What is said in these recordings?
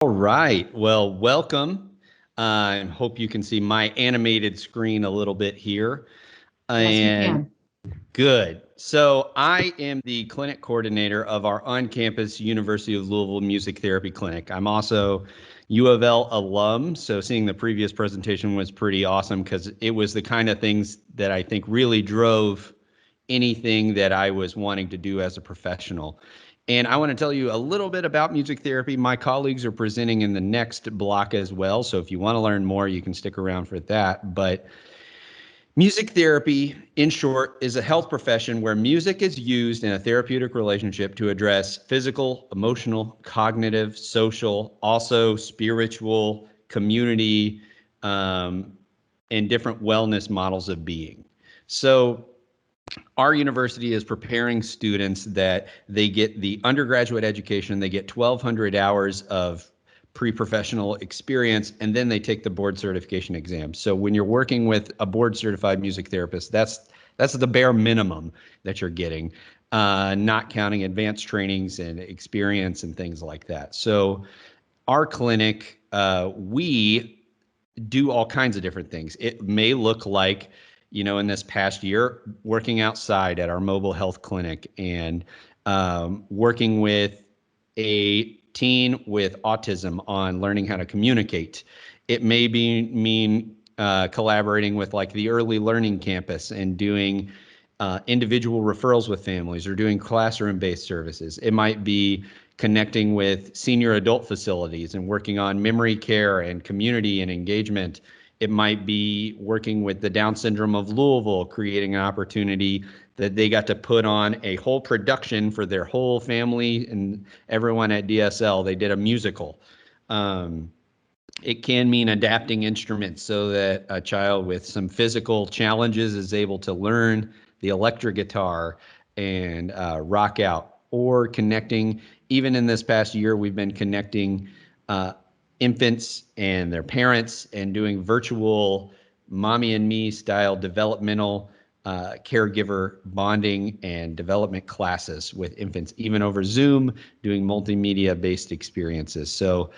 All right. Well, welcome. I hope you can see my animated screen a little bit here. Yes, we And can. good. So I am the clinic coordinator of our on-campus University of Louisville Music Therapy Clinic. I'm also U of L alum, so seeing the previous presentation was pretty awesome because it was the kind of things that I think really drove anything that I was wanting to do as a professional. And I want to tell you a little bit about music therapy. My colleagues are presenting in the next block as well. So if you want to learn more, you can stick around for that. But music therapy, in short, is a health profession where music is used in a therapeutic relationship to address physical, emotional, cognitive, social, also spiritual, community, um, and different wellness models of being. So our university is preparing students that they get the undergraduate education, they get 1,200 hours of pre-professional experience, and then they take the board certification exam. So when you're working with a board certified music therapist, that's the bare minimum that you're getting, not counting advanced trainings and experience and things like that. So our clinic, we do all kinds of different things. It may look like, in this past year, working outside at our mobile health clinic and working with a teen with autism on learning how to communicate. It may mean collaborating with like the early learning campus and doing individual referrals with families or doing classroom-based services. It might be connecting with senior adult facilities and working on memory care and community and engagement. It might be working with the Down syndrome of Louisville, creating an opportunity that they got to put on a whole production for their whole family and everyone at DSL. They did a musical. Um, it can mean adapting instruments so that a child with some physical challenges is able to learn the electric guitar and rock out, or connecting. Even in this past year, we've been connecting infants and their parents and doing virtual mommy and me style developmental caregiver bonding and development classes with infants, even over Zoom, doing multimedia based experiences. So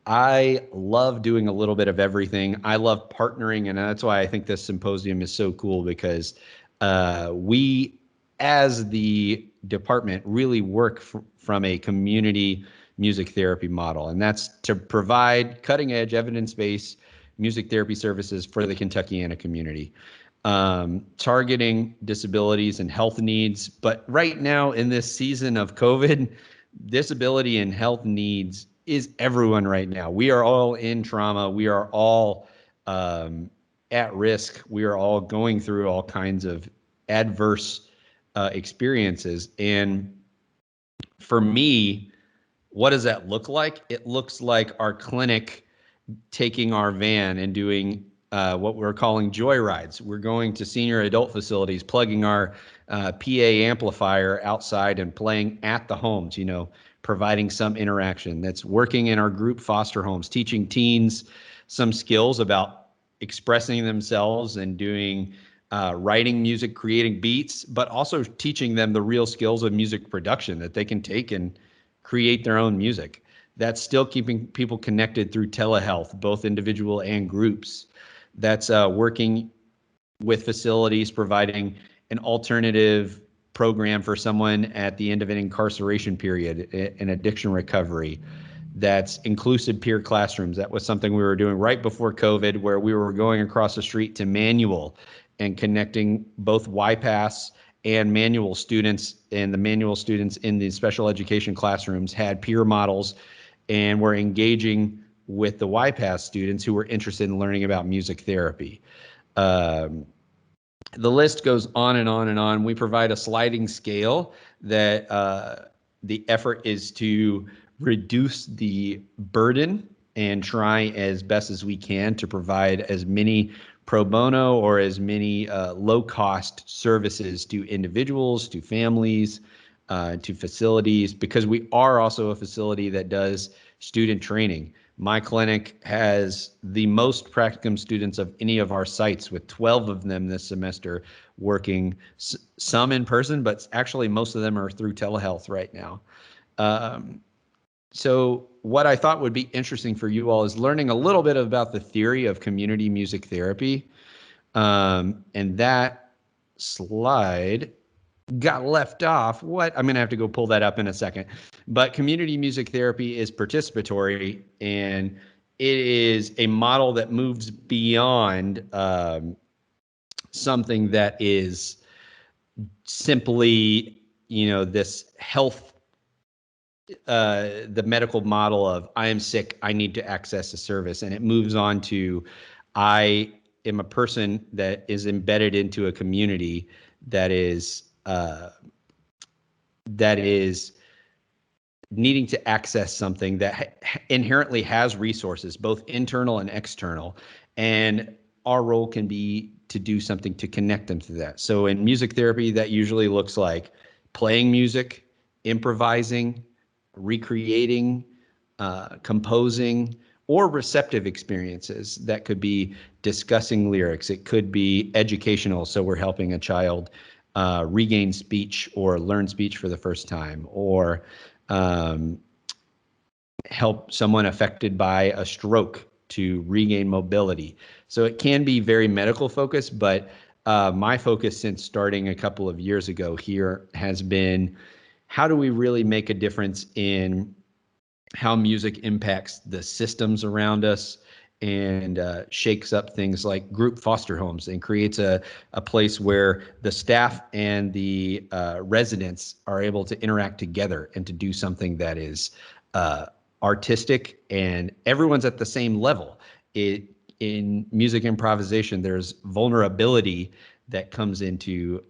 I love doing a little bit of everything. I love partnering, and that's why I think this symposium is so cool because we, as the department, really work from a community music therapy model, and that's to provide cutting-edge, evidence-based music therapy services for the Kentuckiana community, targeting disabilities and health needs. But right now, in this season of COVID, disability and health needs is everyone right now. We are all in trauma. We are all at risk. We are all going through all kinds of adverse experiences. And for me, what does that look like? It looks like our clinic taking our van and doing what we're calling Joyrides. We're going to senior adult facilities, plugging our PA amplifier outside and playing at the homes, providing some interaction. That's working in our group foster homes, teaching teens some skills about expressing themselves and doing writing music, creating beats, but also teaching them the real skills of music production that they can take and create their own music. That's still keeping people connected through telehealth, both individual and groups. That's working with facilities, providing an alternative program for someone at the end of an incarceration period, an addiction recovery. That's inclusive peer classrooms. That was something we were doing right before COVID, where we were going across the street to manual and connecting both YPass and manual students. And the manual students in the special education classrooms had peer models and were engaging with the YPass students who were interested in learning about music therapy. Um, the list goes on and on and on. We provide a sliding scale that the effort is to reduce the burden and try as best as we can to provide as many pro bono or as many low cost services to individuals, to families, to facilities, because we are also a facility that does student training. My clinic has the most practicum students of any of our sites, with 12 of them this semester working, some in person, but actually most of them are through telehealth right now. Um, So what I thought would be interesting for you all is learning a little bit about the theory of community music therapy. And that slide got left off. What? I'm going to have to go pull that up in a second. But community music therapy is participatory, and it is a model that moves beyond something that is simply, this health, the medical model of I am sick, I need to access a service, and it moves on to I am a person that is embedded into a community that is that is needing to access something that inherently has resources, both internal and external. And our role can be to do something to connect them to that. So in music therapy, that usually looks like playing music, improvising, recreating, composing, or receptive experiences. That could be discussing lyrics. It could be educational. So we're helping a child regain speech or learn speech for the first time, or um, help someone affected by a stroke to regain mobility. So it can be very medical focused, but my focus since starting a couple of years ago here has been how do we really make a difference in how music impacts the systems around us and shakes up things like group foster homes and creates a place where the staff and the residents are able to interact together and to do something that is artistic and everyone's at the same level. In music improvisation, there's vulnerability that comes into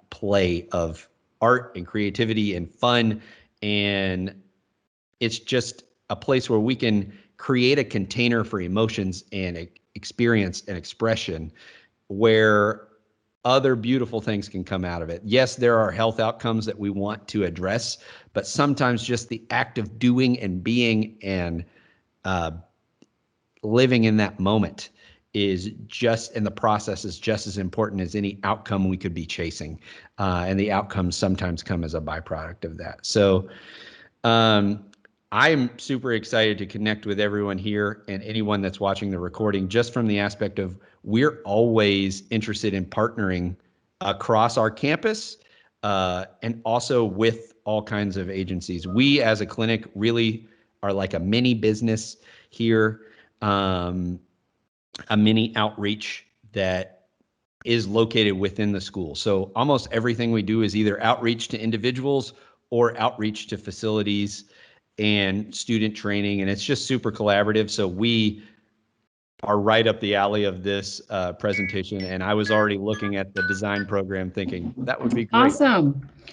play of art and creativity and fun, and it's just a place where we can create a container for emotions and experience and expression where other beautiful things can come out of it. Yes, there are health outcomes that we want to address, but sometimes just the act of doing and being and uh, living in that moment is just, and the process is just as important as any outcome we could be chasing. And the outcomes sometimes come as a byproduct of that. So um, I'm super excited to connect with everyone here and anyone that's watching the recording, just from the aspect of we're always interested in partnering across our campus and also with all kinds of agencies. We as a clinic really are like a mini business here, um, a mini outreach that is located within the school. So almost everything we do is either outreach to individuals or outreach to facilities and student training. And it's just super collaborative. So we are right up the alley of this presentation. And I was already looking at the design program thinking that would be great. Awesome.